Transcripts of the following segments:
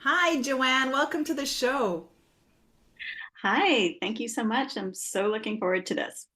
Hi, Joanne. Welcome to the show. Hi, thank you so much. I'm so looking forward to this.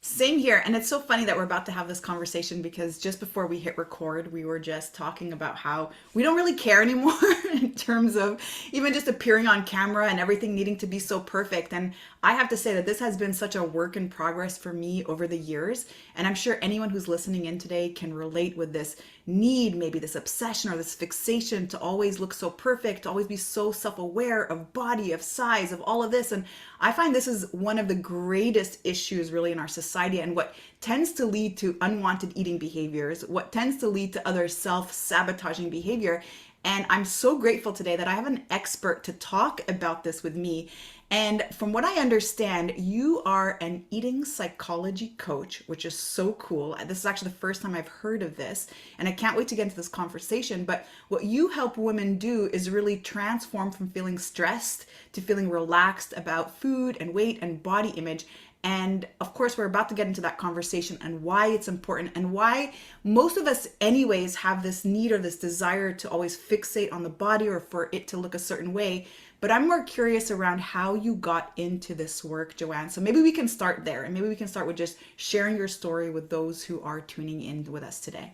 Same here. And it's so funny that we're about to have this conversation because just before we hit record, we were just talking about how we don't really care anymore in terms of even just appearing on camera and everything needing to be so perfect. And I have to say that this has been such a work in progress for me over the years. And I'm sure anyone who's listening in today can relate with this need, maybe this obsession or this fixation to always look so perfect, to always be so self aware of body, of size, of all of this. And I find this is one of the greatest issues really in our society and what tends to lead to unwanted eating behaviors, what tends to lead to other self sabotaging behavior. And I'm so grateful today that I have an expert to talk about this with me. And from what I understand, you are an eating psychology coach, which is so cool. This is actually the first time I've heard of this, and I can't wait to get into this conversation. But what you help women do is really transform from feeling stressed to feeling relaxed about food and weight and body image. And of course, we're about to get into that conversation and why it's important and why most of us, anyways, have this need or this desire to always fixate on the body or for it to look a certain way. But I'm more curious around how you got into this work, Joanne. So maybe we can start there and maybe we can start with just sharing your story with those who are tuning in with us today.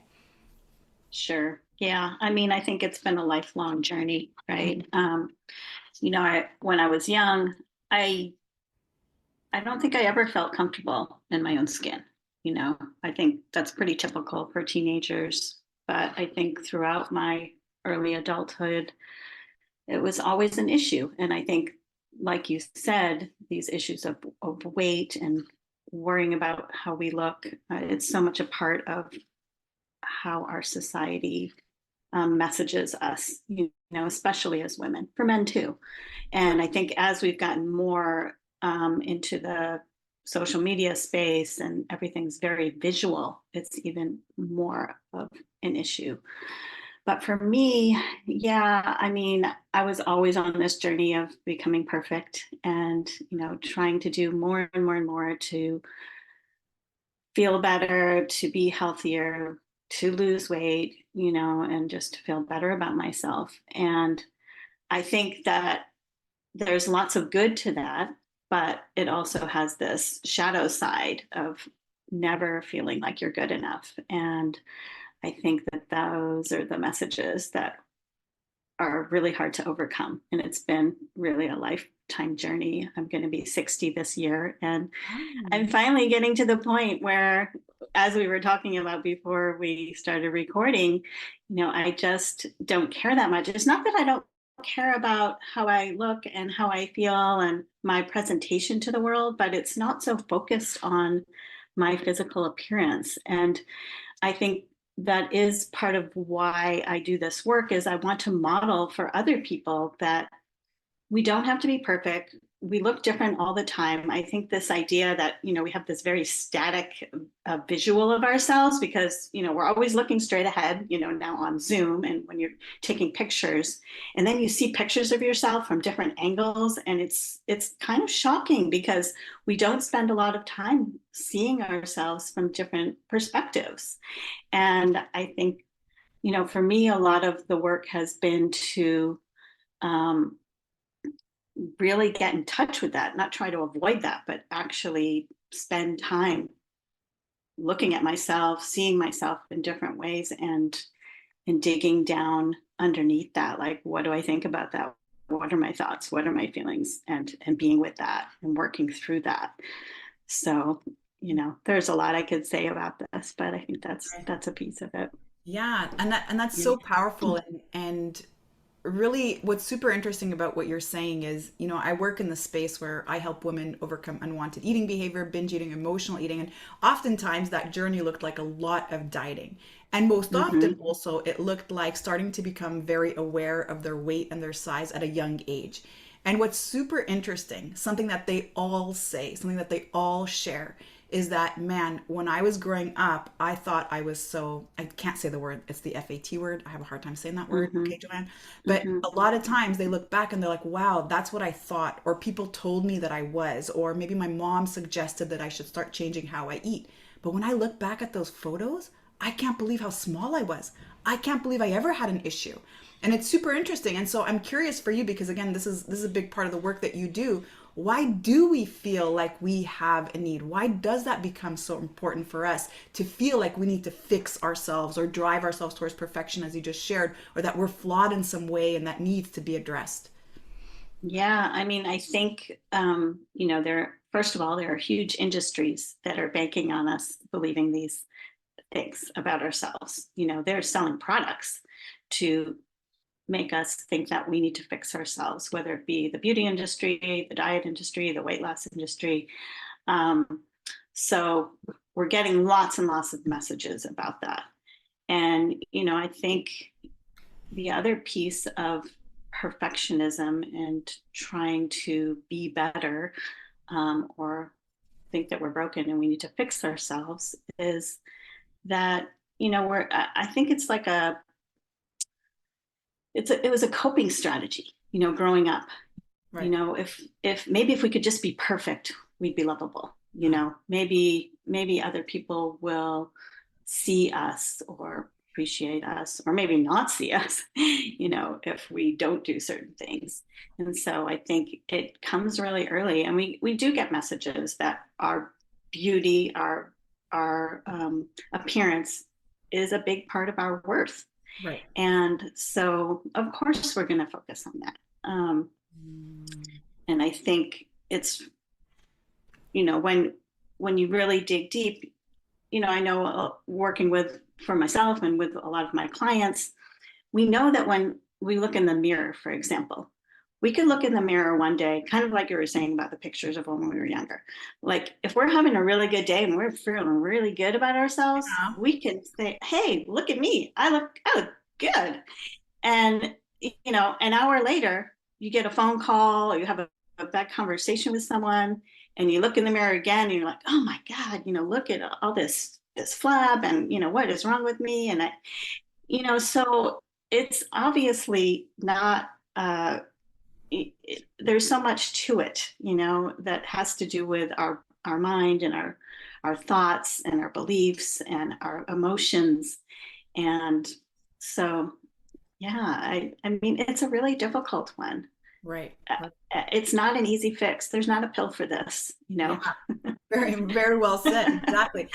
Sure. Yeah. I think it's been a lifelong journey, right? When I was young, I I don't think I ever felt comfortable in my own skin. I think that's pretty typical for teenagers, but I think throughout my early adulthood, it was always an issue. And I think, like you said, these issues of weight and worrying about how we look, it's so much a part of how our society messages us, especially as women, for men too. And I think as we've gotten more into the social media space and everything's very visual, it's even more of an issue. But for me, yeah, I was always on this journey of becoming perfect and, trying to do more and more and more to feel better, to be healthier, to lose weight, and just to feel better about myself. And I think that there's lots of good to that, but it also has this shadow side of never feeling like you're good enough. And I think that those are the messages that are really hard to overcome. And it's been really a lifetime journey. I'm going to be 60 this year. And I'm finally getting to the point where, as we were talking about before we started recording, I just don't care that much. It's not that I don't care about how I look and how I feel and my presentation to the world, but it's not so focused on my physical appearance. And I think that is part of why I do this work is I want to model for other people that we don't have to be perfect. We look different all the time. I think this idea that, we have this very static visual of ourselves because, we're always looking straight ahead, now on Zoom and when you're taking pictures and then you see pictures of yourself from different angles. And it's kind of shocking because we don't spend a lot of time seeing ourselves from different perspectives. And I think, for me, a lot of the work has been to, um, really get in touch with that, not try to avoid that, but actually spend time looking at myself, seeing myself in different ways and digging down underneath that. Like, what do I think about that? What are my thoughts? What are my feelings? And being with that and working through that. So, there's a lot I could say about this, but I think that's a piece of it. Yeah, and that's Yeah. so powerful and really what's super interesting about what you're saying is, I work in the space where I help women overcome unwanted eating behavior, binge eating, emotional eating, and oftentimes that journey looked like a lot of dieting. And most often Mm-hmm. also it looked like starting to become very aware of their weight and their size at a young age. And what's super interesting, something that they all say, something that they all share, is that man, when I was growing up, I thought I was so, I can't say the word, it's the FAT word. I have a hard time saying that word. Mm-hmm. Okay, Joanne. But Mm-hmm. a lot of times they look back and they're like, wow, that's what I thought, or people told me that I was, or maybe my mom suggested that I should start changing how I eat. But when I look back at those photos, I can't believe how small I was. I can't believe I ever had an issue. And it's super interesting. And so I'm curious for you, because again, this is a big part of the work that you do. Why do we feel like we have a need? Why does that become so important for us to feel like we need to fix ourselves or drive ourselves towards perfection, as you just shared, or that we're flawed in some way and that needs to be addressed? Yeah, I mean, I think, there, first of all, there are huge industries that are banking on us believing these things about ourselves. They're selling products to make us think that we need to fix ourselves, whether it be the beauty industry, the diet industry, the weight loss industry. Um, so we're getting lots and lots of messages about that. And, I think the other piece of perfectionism and trying to be better, or think that we're broken and we need to fix ourselves, is that, I think it's like it was a coping strategy, growing up. Right. If we could just be perfect, we'd be lovable. Maybe other people will see us or appreciate us, or maybe not see us, if we don't do certain things. And so I think it comes really early, and we do get messages that our beauty, our appearance is a big part of our worth. Right. And so, of course, we're going to focus on that. And I think it's, when you really dig deep, I know, working for myself and with a lot of my clients, we know that when we look in the mirror, for example, we could look in the mirror one day, kind of like you were saying about the pictures of when we were younger. Like, if we're having a really good day and we're feeling really good about ourselves, Yeah. we can say, "Hey, look at me. I look good." And, an hour later, you get a phone call, or you have a bad conversation with someone, and you look in the mirror again, and you're like, "Oh my God, look at all this flab, and what is wrong with me?" And so it's obviously not, there's so much to it, that has to do with our mind and our thoughts and our beliefs and our emotions. And so, yeah, I mean, it's a really difficult one. Right. It's not an easy fix. There's not a pill for this. Yeah. Very, very well said. Exactly.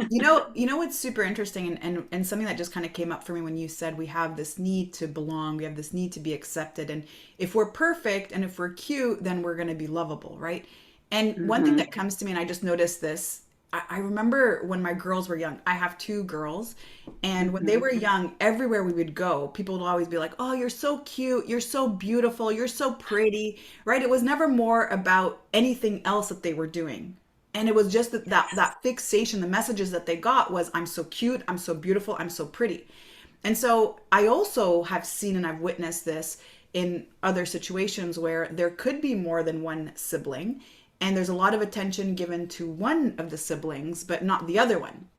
You know what's super interesting, and something that just kind of came up for me when you said we have this need to belong, we have this need to be accepted, and if we're perfect and if we're cute, then we're going to be lovable, right? And one thing Hmm. that comes to me, and I just noticed this, I remember when my girls were young. I have two girls, and when they Hmm. were young, everywhere we would go, people would always be like, "Oh, you're so cute, you're so beautiful, you're so pretty," right? It was never more about anything else that they were doing. And it was just that Yes. fixation, the messages that they got was, I'm so cute, I'm so beautiful, I'm so pretty. And so I also have seen and I've witnessed this in other situations where there could be more than one sibling, and there's a lot of attention given to one of the siblings, but not the other one,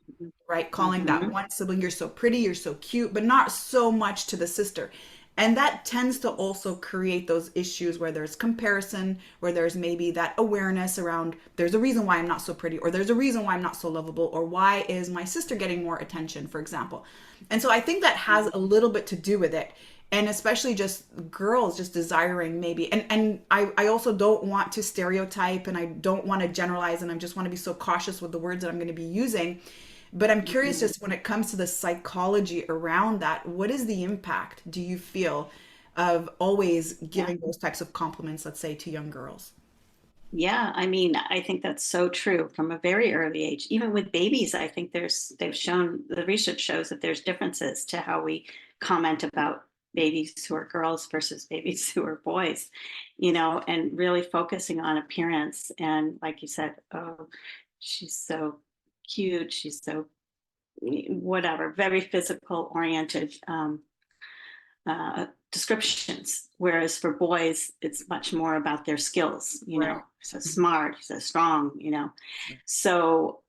right? Calling that Hmm. one sibling, you're so pretty, you're so cute, but not so much to the sister. And that tends to also create those issues where there's comparison, where there's maybe that awareness around, there's a reason why I'm not so pretty, or there's a reason why I'm not so lovable, or why is my sister getting more attention, for example. And so I think that has a little bit to do with it. And especially just girls just desiring maybe, and I also don't want to stereotype, and I don't want to generalize, and I just want to be so cautious with the words that I'm going to be using. But I'm curious, Hmm. just when it comes to the psychology around that, what is the impact, do you feel, of always Yeah. giving those types of compliments, let's say, to young girls? Yeah, I mean, I think that's so true from a very early age. Even with babies, I think they've shown, the research shows that there's differences to how we comment about babies who are girls versus babies who are boys, and really focusing on appearance. And like you said, "Oh, she's so cute, she's so whatever," very physical oriented, descriptions. Whereas for boys, it's much more about their skills, Right. so smart, so strong. So,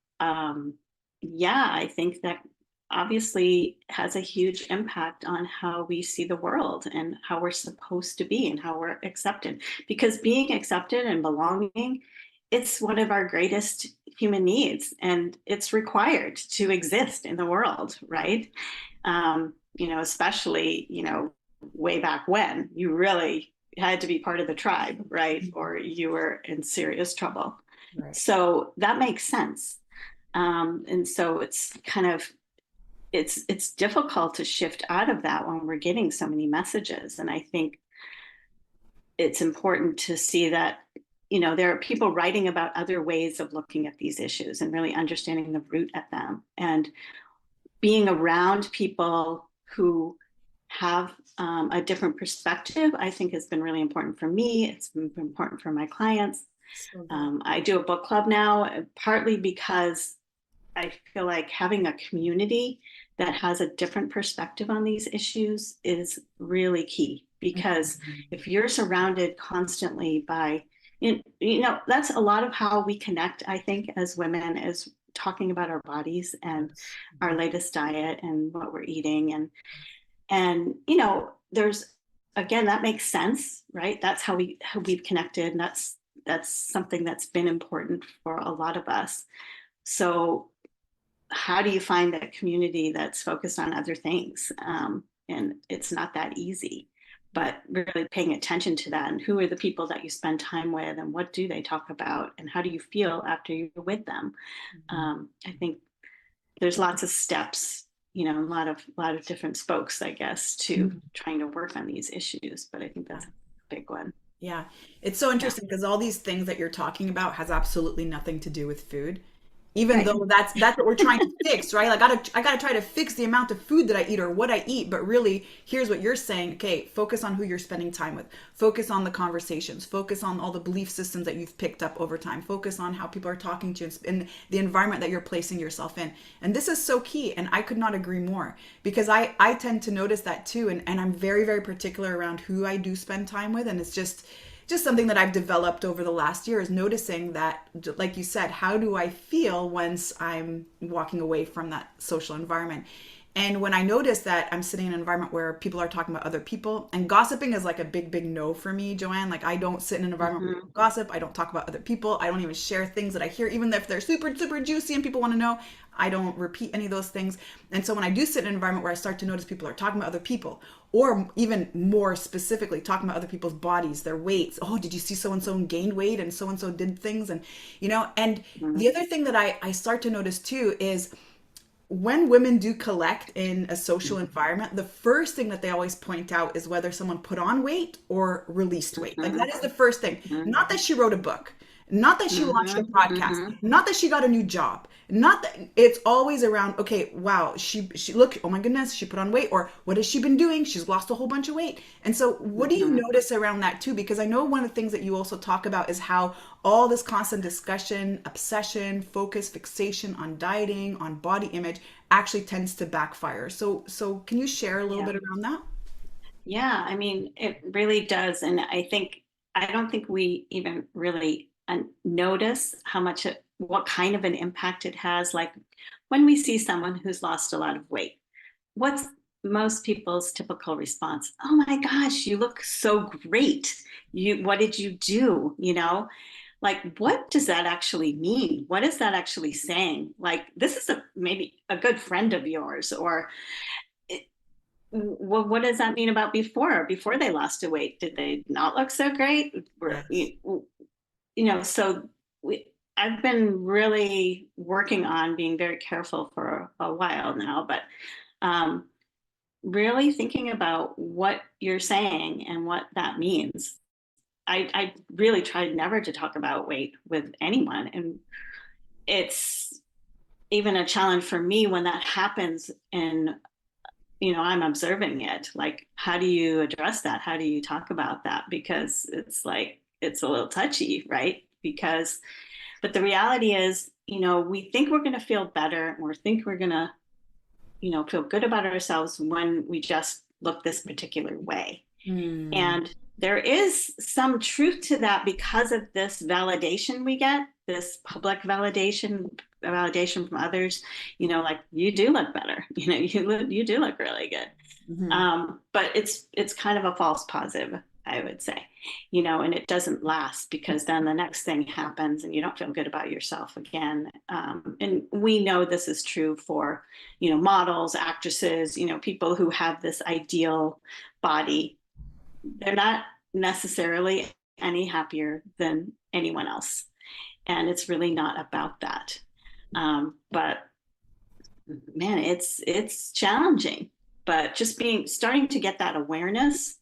yeah, I think that obviously has a huge impact on how we see the world and how we're supposed to be and how we're accepted. Because being accepted and belonging, it's one of our greatest human needs, and it's required to exist in the world, right? especially, way back when, you really had to be part of the tribe, right? Or you were in serious trouble. Right. So that makes sense. And so it's kind of, it's difficult to shift out of that when we're getting so many messages. And I think it's important to see that, there are people writing about other ways of looking at these issues and really understanding the root at them, and being around people who have a different perspective, I think has been really important for me. It's been important for my clients. So good. I do a book club now, partly because I feel like having a community that has a different perspective on these issues is really key. Because if you're surrounded constantly by, that's a lot of how we connect, I think, as women, is talking about our bodies and Yes. our latest diet and what we're eating. And there's, again, that makes sense, right? That's how we've connected. And that's something that's been important for a lot of us. So how do you find that community that's focused on other things? And it's not that easy, but really paying attention to that, and who are the people that you spend time with, and what do they talk about, and how do you feel after you're with them? I think there's lots of steps, a lot of different spokes, I guess, to trying to work on these issues. But I think Yeah. that's a big one. Yeah. It's so Yeah. interesting because all these things that you're talking about has absolutely nothing to do with food. Even Right. though that's what we're trying to fix, right? I gotta try to fix the amount of food that I eat or what I eat. But really, here's what you're saying. Okay, focus on who you're spending time with. Focus on the conversations. Focus on all the belief systems that you've picked up over time. Focus on how people are talking to you and the environment that you're placing yourself in. And this is so key. And I could not agree more because I tend to notice that too. And I'm very, very particular around who I do spend time with. And it's just something that I've developed over the last year is noticing that, like you said, how do I feel once I'm walking away from that social environment? And when I notice that I'm sitting in an environment where people are talking about other people, and gossiping is like a big, big no for me, Joanne. Like, I don't sit in an environment where Mm-hmm. people gossip. I don't talk about other people. I don't even share things that I hear, even if they're super, super juicy and people want to know. I don't repeat any of those things. And so when I do sit in an environment where I start to notice people are talking about other people, or even more specifically, talking about other people's bodies, their weights. Oh, did you see so and so gained weight and so did things? And the other thing that I start to notice too is when women do collect in a social environment, the first thing that they always point out is whether someone put on weight or released weight. Like, Mm-hmm. that is the first thing. Not that she wrote a book, not that she launched a Mm-hmm. podcast, Mm-hmm. not that she got a new job, not that it's always around, okay, wow, she look, oh my goodness, she put on weight, or what has she been doing? She's lost a whole bunch of weight. And so what do you Mm-hmm. notice around that too? Because I know one of the things that you also talk about is how all this constant discussion, obsession, focus, fixation on dieting, on body image actually tends to backfire. So can you share a little Yeah. bit around that? Yeah, I mean, it really does. And I don't think we even really notice how much what kind of an impact it has. Like when we see someone who's lost a lot of weight, what's most people's typical response? Oh my gosh, you look so great. What did you do? Like, what does that actually mean? What is that actually saying? Like, this is maybe a good friend of yours, or well, what does that mean about before they lost the weight? Did they not look so great? Yes. So I've been really working on being very careful for a while now, but um, really thinking about what you're saying and what that means. I really tried never to talk about weight with anyone, and it's even a challenge for me when that happens, and I'm observing it. Like, how do you address that? How do you talk about that? Because it's like, it's a little touchy, right? But the reality is, we think we're going to feel better, or think we're going to, feel good about ourselves when we just look this particular way. Hmm. And there is some truth to that because of this validation we get, this public validation from others, like, you do look better, you do look really good. Hmm. But it's kind of a false positive. I would say, and it doesn't last, because then the next thing happens and you don't feel good about yourself again. And we know this is true for, models, actresses, people who have this ideal body. They're not necessarily any happier than anyone else. And it's really not about that. But man, it's challenging. But just starting to get that awareness,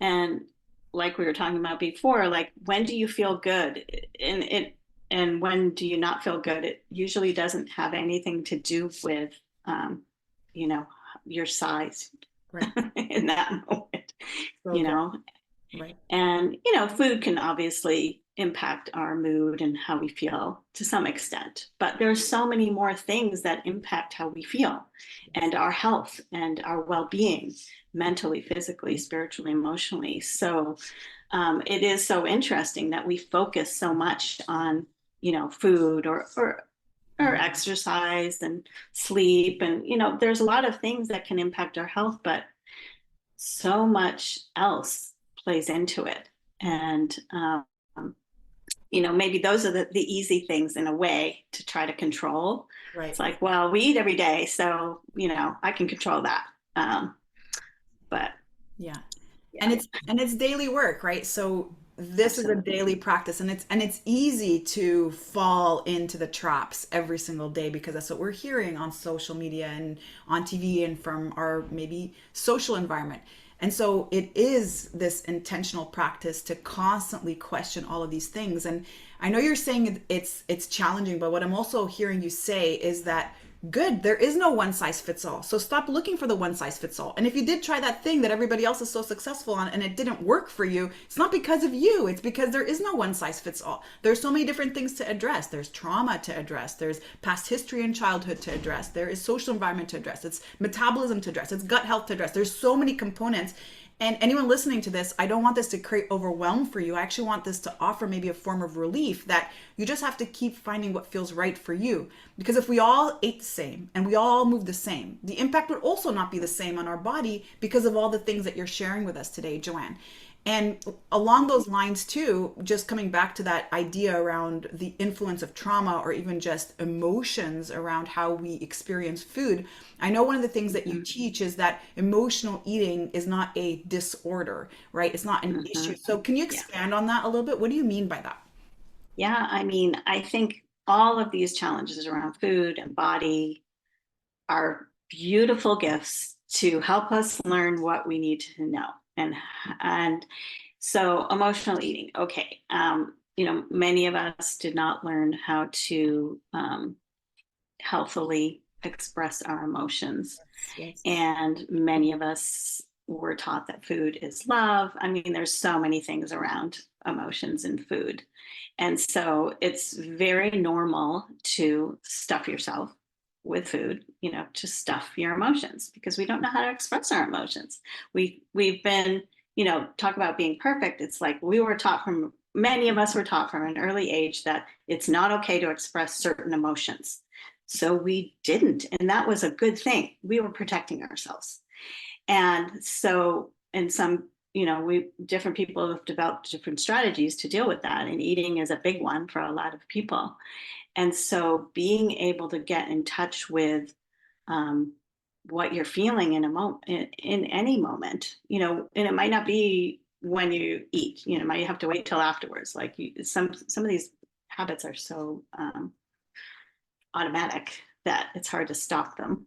and like we were talking about before, like, when do you feel good, and when do you not feel good? It usually doesn't have anything to do with you know your size Right. in that moment, So you good. know Right. and food can obviously impact our mood and how we feel to some extent, but there's so many more things that impact how we feel and our health and our well-being, mentally, physically, spiritually, emotionally. So it is so interesting that we focus so much on food or exercise and sleep, and there's a lot of things that can impact our health, but so much else plays into it. And maybe those are the easy things in a way to try to control. Right. It's like, well, we eat every day, so I can control that. But Yeah. yeah. And it's daily work, right? So this is a Absolutely. daily practice, and it's easy to fall into the traps every single day because that's what we're hearing on social media and on TV and from our maybe social environment. And so it is this intentional practice to constantly question all of these things. And I know you're saying it's challenging, but what I'm also hearing you say is that good, there is no one size fits all. So stop looking for the one size fits all. And if you did try that thing that everybody else is so successful on and it didn't work for you, it's not because of you. It's because there is no one size fits all. There's so many different things to address. There's trauma to address. There's past history and childhood to address. There is social environment to address. It's metabolism to address. It's gut health to address. There's so many components. And anyone listening to this, I don't want this to create overwhelm for you. I actually want this to offer maybe a form of relief that you just have to keep finding what feels right for you. Because if we all ate the same and we all moved the same, the impact would also not be the same on our body because of all the things that you're sharing with us today, Joanne. And along those lines, too, just coming back to that idea around the influence of trauma or even just emotions around how we experience food, I know one of the things that you teach is that emotional eating is not a disorder, right? It's not an Mm-hmm. issue. So, can you Yeah. expand on that a little bit? What do you mean by that? Yeah. I mean, I think all of these challenges around food and body are beautiful gifts to help us learn what we need to know. And so emotional eating, okay. Many of us did not learn how to healthily express our emotions. Yes. And many of us were taught that food is love. I mean, there's so many things around emotions and food. And so it's very normal to stuff yourself with food, to stuff your emotions, because we don't know how to express our emotions. We've been, talk about being perfect. It's like many of us were taught from an early age that it's not okay to express certain emotions. So we didn't, and that was a good thing. We were protecting ourselves. And so, and some, we different people have developed different strategies to deal with that, and eating is a big one for a lot of people. And so, being able to get in touch with um, what you're feeling in any moment, and it might not be when you eat, might have to wait till afterwards. Like some of these habits are so automatic that it's hard to stop them,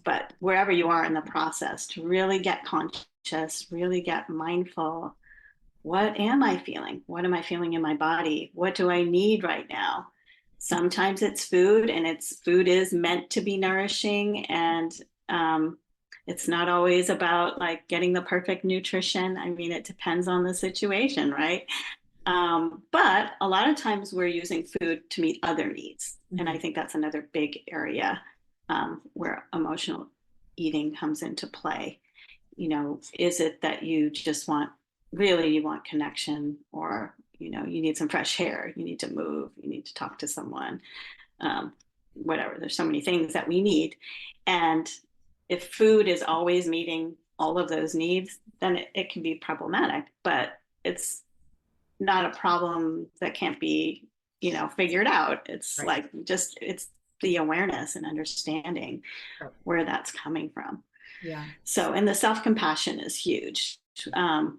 but wherever you are in the process, to really get conscious, really get mindful. What am I feeling? What am I feeling in my body? What do I need right now? Sometimes it's food, and food is meant to be nourishing, and it's not always about like getting the perfect nutrition. I mean, it depends on the situation, right? But a lot of times we're using food to meet other needs. And I Mhm. think that's another big area where emotional eating comes into play. Is it that you just you want connection, or, you need some fresh air, you need to move, you need to talk to someone, um, whatever. There's so many things that we need. And if food is always meeting all of those needs, then it can be problematic, but it's not a problem that can't be, figured out. It's Right. like just, it's the awareness and understanding Right. where that's coming from. Yeah. So, and the self-compassion is huge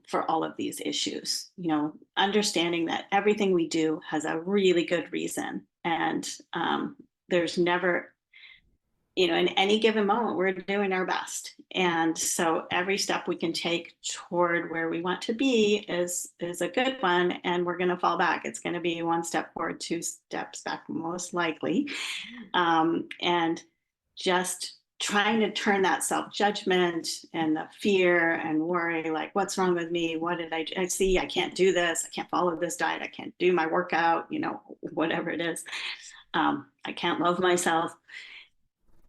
for all of these issues, understanding that everything we do has a really good reason. And there's never, in any given moment, we're doing our best. And so every step we can take toward where we want to be is a good one. And we're going to fall back. It's going to be one step forward, two steps back, most likely. And just trying to turn that self-judgment and the fear and worry, like, what's wrong with me? What did I see? I can't do this. I can't follow this diet. I can't do my workout, whatever it is. I can't love myself.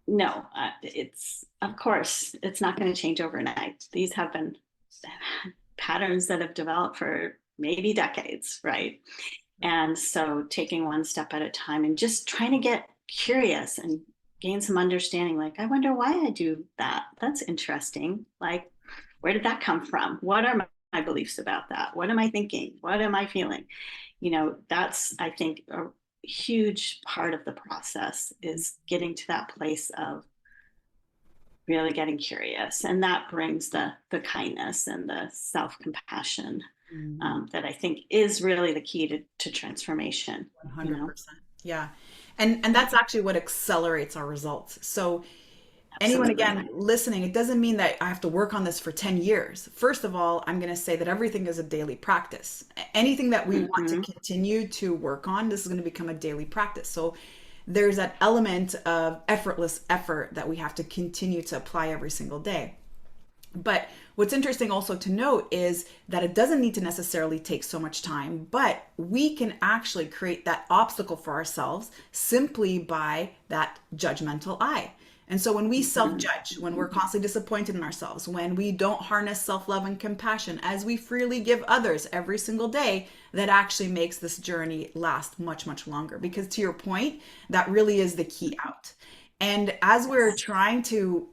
No, it's, of course, it's not going to change overnight. These have been patterns that have developed for maybe decades, right? And so taking one step at a time and just trying to get curious and gain some understanding, like, I wonder why I do that. That's interesting. Like, where did that come from? What are my beliefs about that? What am I thinking? What am I feeling? That's, I think, a huge part of the process is getting to that place of really getting curious, and that brings the kindness and the self-compassion that I think is really the key to transformation. 100%. Yeah. And that's actually what accelerates our results. So anyone Absolutely. again listening, it doesn't mean that I have to work on this for 10 years. First of all, I'm going to say that everything is a daily practice. Anything that we want to Mm-hmm. continue to work on, this is going to become a daily practice. So there's that element of effortless effort that we have to continue to apply every single day. But what's interesting also to note is that it doesn't need to necessarily take so much time, but we can actually create that obstacle for ourselves simply by that judgmental eye. And so when we self-judge, when we're constantly disappointed in ourselves, when we don't harness self-love and compassion as we freely give others every single day, that actually makes this journey last much, much longer. Because to your point, that really is the key out. And as we're Yes. trying to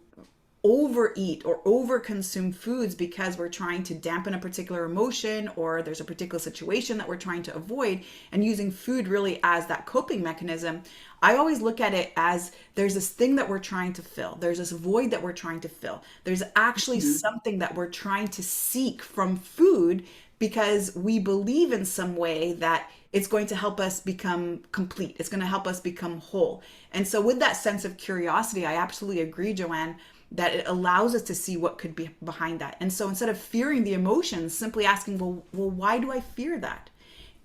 overeat or overconsume foods because we're trying to dampen a particular emotion or there's a particular situation that we're trying to avoid, and using food really as that coping mechanism, I always look at it as there's this thing that we're trying to fill. There's this void that we're trying to fill. There's actually Mm-hmm. something that we're trying to seek from food because we believe in some way that it's going to help us become complete. It's going to help us become whole. And so with that sense of curiosity, I absolutely agree, Joanne, that it allows us to see what could be behind that. And so instead of fearing the emotions, simply asking, well, why do I fear that?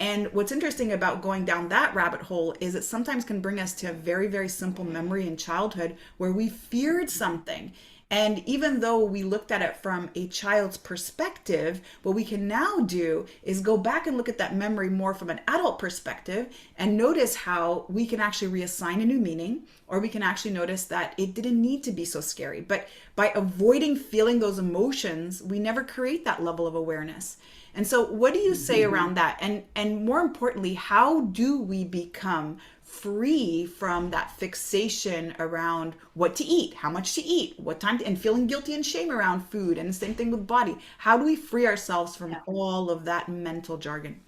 And what's interesting about going down that rabbit hole is it sometimes can bring us to a very, very simple memory in childhood where we feared something. And even though we looked at it from a child's perspective, what we can now do is go back and look at that memory more from an adult perspective and notice how we can actually reassign a new meaning, or we can actually notice that it didn't need to be so scary. But by avoiding feeling those emotions, we never create that level of awareness. And so what do you say around that? And more importantly, how do we become free from that fixation around what to eat, how much to eat, what time to, and feeling guilty and shame around food, and the same thing with body? How do we free ourselves from Yeah. all of that mental jargon?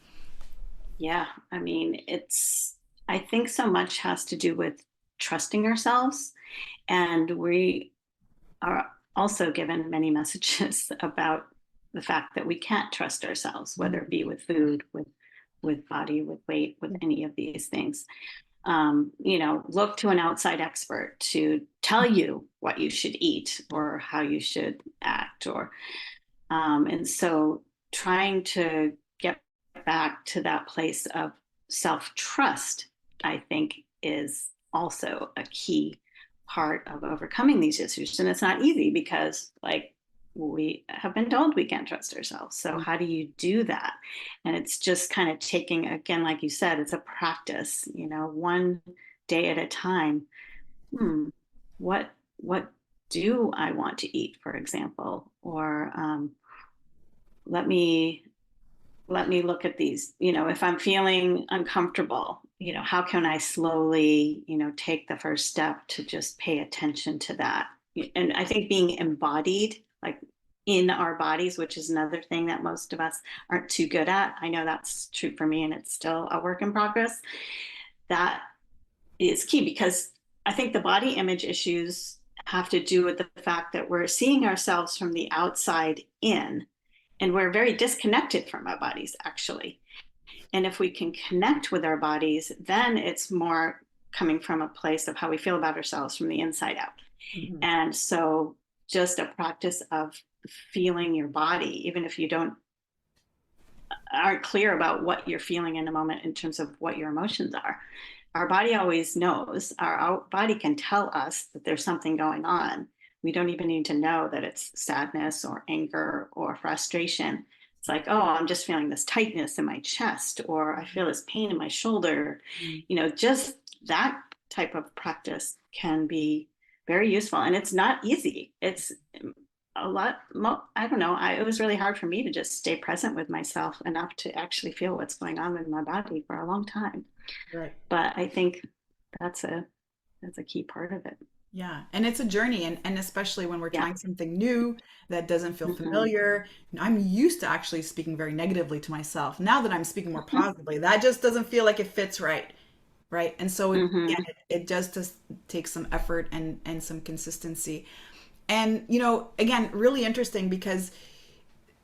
Yeah. I mean, I think so much has to do with trusting ourselves. And we are also given many messages about the fact that we can't trust ourselves, whether it be with food, with body, with weight, with any of these things. Look to an outside expert to tell you what you should eat or how you should act, and so trying to get back to that place of self-trust, I think, is also a key part of overcoming these issues. And it's not easy because, like, we have been told we can't trust ourselves. So how do you do that? And it's just kind of taking, again, like you said, it's a practice, one day at a time. Hmm, what do I want to eat, for example? Or let me look at these, if I'm feeling uncomfortable, how can I slowly, take the first step to just pay attention to that. And I think being embodied, like in our bodies, which is another thing that most of us aren't too good at. I know that's true for me, and it's still a work in progress. That is key, because I think the body image issues have to do with the fact that we're seeing ourselves from the outside in, and we're very disconnected from our bodies, actually. And if we can connect with our bodies, then it's more coming from a place of how we feel about ourselves from the inside out. Mhm. And so just a practice of feeling your body, even if you don't aren't clear about what you're feeling in a moment in terms of what your emotions are. Our body always knows. Our body can tell us that there's something going on. We don't even need to know that it's sadness or anger or frustration. It's like, oh, I'm just feeling this tightness in my chest, or I feel this pain in my shoulder. Mhm. Just that type of practice can be very useful. And it's not easy. It's a lot. I don't know. It was really hard for me to just stay present with myself enough to actually feel what's going on with my body for a long time. Right. But I think that's a key part of it. Yeah, and it's a journey, and especially when we're Yeah. trying something new that doesn't feel Hmm. familiar. I'm used to actually speaking very negatively to myself. Now that I'm speaking more positively, that just doesn't feel like it fits right, right? And so again, Hmm. it just takes some effort and some consistency. And again, really interesting because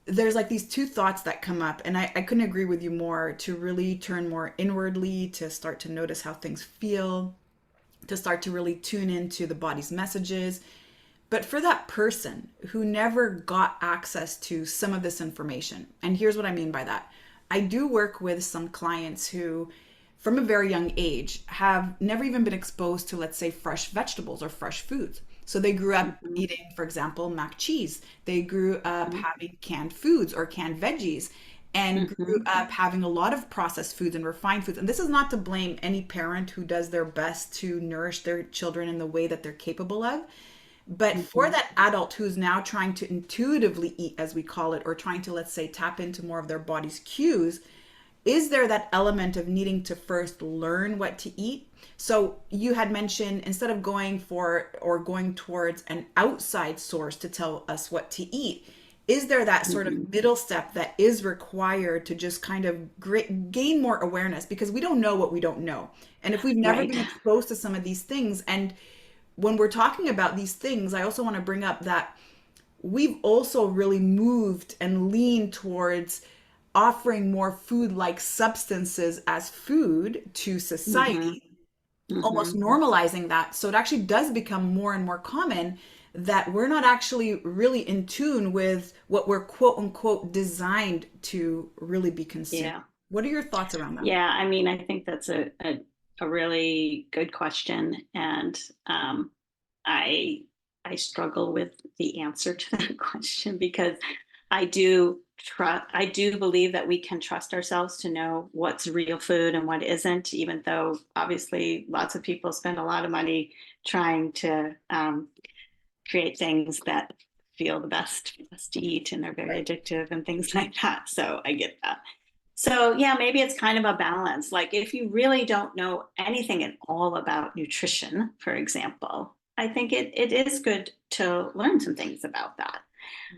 there's like these two thoughts that come up, and I couldn't agree with you more, to really turn more inwardly, to start to notice how things feel, to start to really tune into the body's messages. But for that person who never got access to some of this information, and here's what I mean by that. I do work with some clients who, from a very young age, have never even been exposed to, let's say, fresh vegetables or fresh foods. So they grew up Hmm. eating, for example, mac cheese. They grew up Hmm. having canned foods or canned veggies, and grew Hmm. up having a lot of processed foods and refined foods. And this is not to blame any parent who does their best to nourish their children in the way that they're capable of. But for Hmm. that adult who's now trying to intuitively eat, as we call it, or trying to, let's say, tap into more of their body's cues, is there that element of needing to first learn what to eat? So you had mentioned, instead of going for or going towards an outside source to tell us what to eat, is there that sort of Hmm. middle step that is required to just kind of gain more awareness? Because we don't know what we don't know. And if we've never Right. been exposed to some of these things, and when we're talking about these things, I also want to bring up that we've also really moved and leaned towards offering more food like substances as food to Hmm. society, Hmm. almost normalizing that. So it actually does become more and more common that we're not actually really in tune with what we're quote unquote designed to really be consumed. Yeah. What are your thoughts around that? Yeah. I mean, I think that's a really good question. And I I struggle with the answer to that question, because I do believe that we can trust ourselves to know what's real food and what isn't, even though obviously lots of people spend a lot of money trying to create things that feel the best for us to eat, and they're very Right. addictive and things like that. So I get that. So yeah, maybe it's kind of a balance. Like if you really don't know anything at all about nutrition, for example, I think it is good to learn some things about that.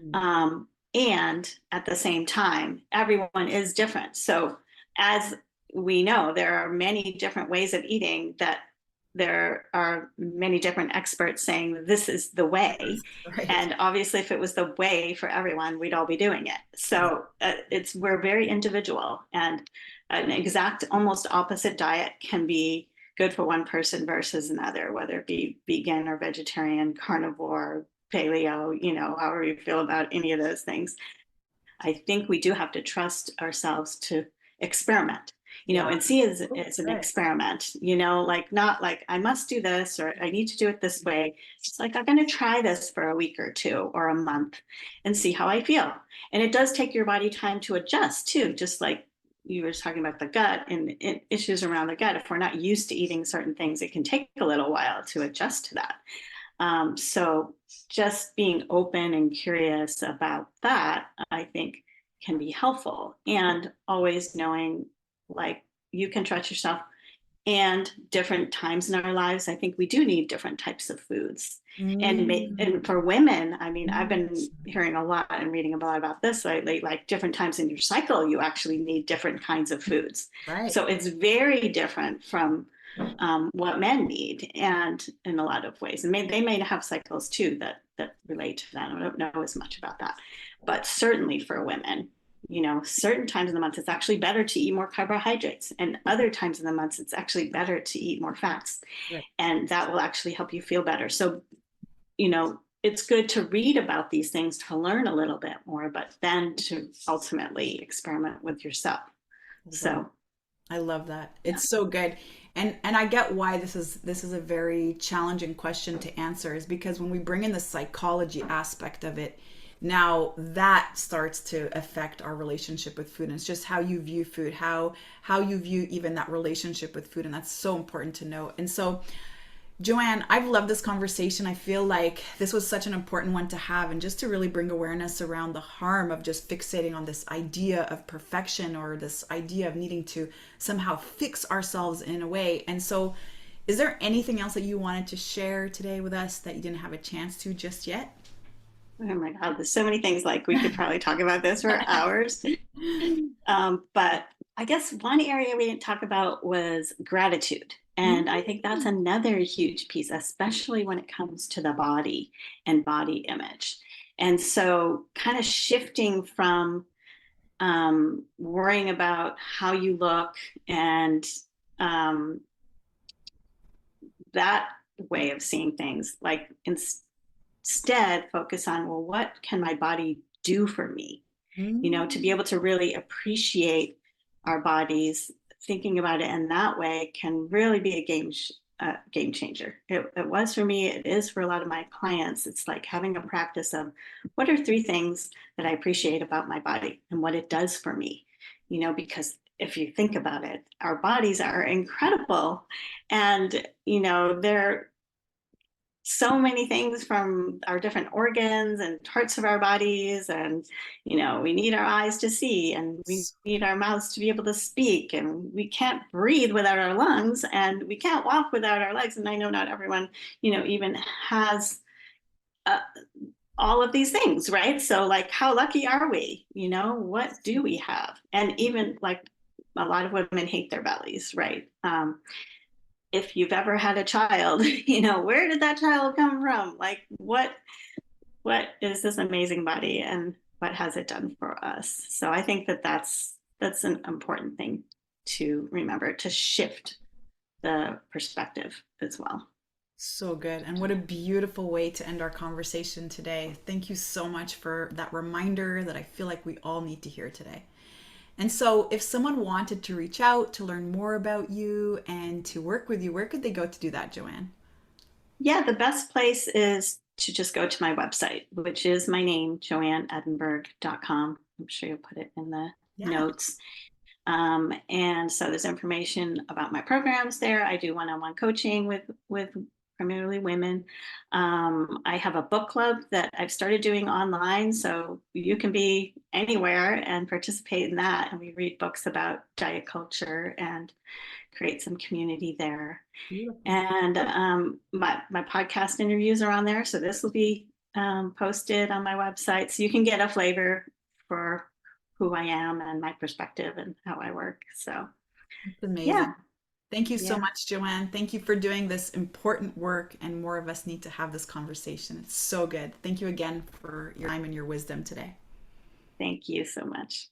Mm. Um, and at the same time, everyone is different. So as we know, there are many different ways of eating, that there are many different experts saying this is the way. Right. And obviously, if it was the way for everyone, we'd all be doing it. Yeah. So we're very individual, and an exact almost opposite diet can be good for one person versus another, whether it be vegan or vegetarian, carnivore, paleo, however you feel about any of those things. I think we do have to trust ourselves to experiment, Yeah. and see Oh, as an right. experiment, like not like I must do this or I need to do it this way. It's like I'm going to try this for a week or two or a month and see how I feel. And it does take your body time to adjust too, just like you were talking about the gut and issues around the gut. If we're not used to eating certain things, it can take a little while to adjust to that. So just being open and curious about that, I think, can be helpful. And always knowing, like, you can trust yourself. and different times in our lives, I think we do need different types of foods. And Mm, for women, I mean, I've mm, been hearing a lot and reading a lot about this lately, like different times in your cycle, you actually need different kinds of foods. right. So it's very different from what men need, and in a lot of ways. And they may have cycles too that relate to that. I don't know as much about that, but certainly for women, certain times in the month it's actually better to eat more carbohydrates, and other times in the month it's actually better to eat more fats, Right. and that will actually help you feel better. So, it's good to read about these things to learn a little bit more, but then to ultimately experiment with yourself. Love So, I love that. yeah. It's so good. And I get why this is a very challenging question to answer, is because when we bring in the psychology aspect of it, now that starts to affect our relationship with food. And it's just how you view food, how you view even that relationship with food. And that's so important to know. And so Joanne, I've loved this conversation. I feel like this was such an important one to have, and just to really bring awareness around the harm of just fixating on this idea of perfection, or this idea of needing to somehow fix ourselves in a way. And so, is there anything else that you wanted to share today with us that you didn't have a chance to just yet? Oh my God, there's so many things, like we could probably talk about this for hours. But I guess one area we didn't talk about was gratitude. And I think that's Mm. another huge piece, especially when it comes to the body and body image. And so, kind of shifting from worrying about how you look and um, that way of seeing things, like instead focus on, well, what can my body do for me? To be Mm. able to really appreciate our bodies, thinking about it in that way can really be a game changer. It was for me. It is for a lot of my clients. It's like having a practice of, what are three things that I appreciate about my body and what it does for me? Because if you think about it, our bodies are incredible, and they're so many things from our different organs and parts of our bodies. And we need our eyes to see, and we need our mouths to be able to speak, and we can't breathe without our lungs, and we can't walk without our legs. And I know not everyone even has uh, all of these things, right? So, like, how lucky are we? What do we have? And even, like, a lot of women hate their bellies, right? If you've ever had a child, where did that child come from? Like, what is this amazing body, and what has it done for us? So I think that's an important thing to remember, to shift the perspective as well. So good. And what a beautiful way to end our conversation today. Thank you so much for that reminder that I feel like we all need to hear today. And so, if someone wanted to reach out to learn more about you and to work with you, where could they go to do that, Joanne? Yeah, the best place is to just go to my website, which is my name, joanneedinberg.com. I'm sure you'll put it in the Yeah. notes. And so there's information about my programs there. I do one-on-one coaching with primarily women. I have a book club that I've started doing online, so you can be anywhere and participate in that. And we read books about diet culture and create some community there. Beautiful. And my podcast interviews are on there, so this will be posted on my website, so you can get a flavor for who I am and my perspective and how I work. So It's yeah, amazing. Thank you so yeah, much, Joanne. Thank you for doing this important work, and more of us need to have this conversation. It's so good. Thank you again for your time and your wisdom today. thank you so much.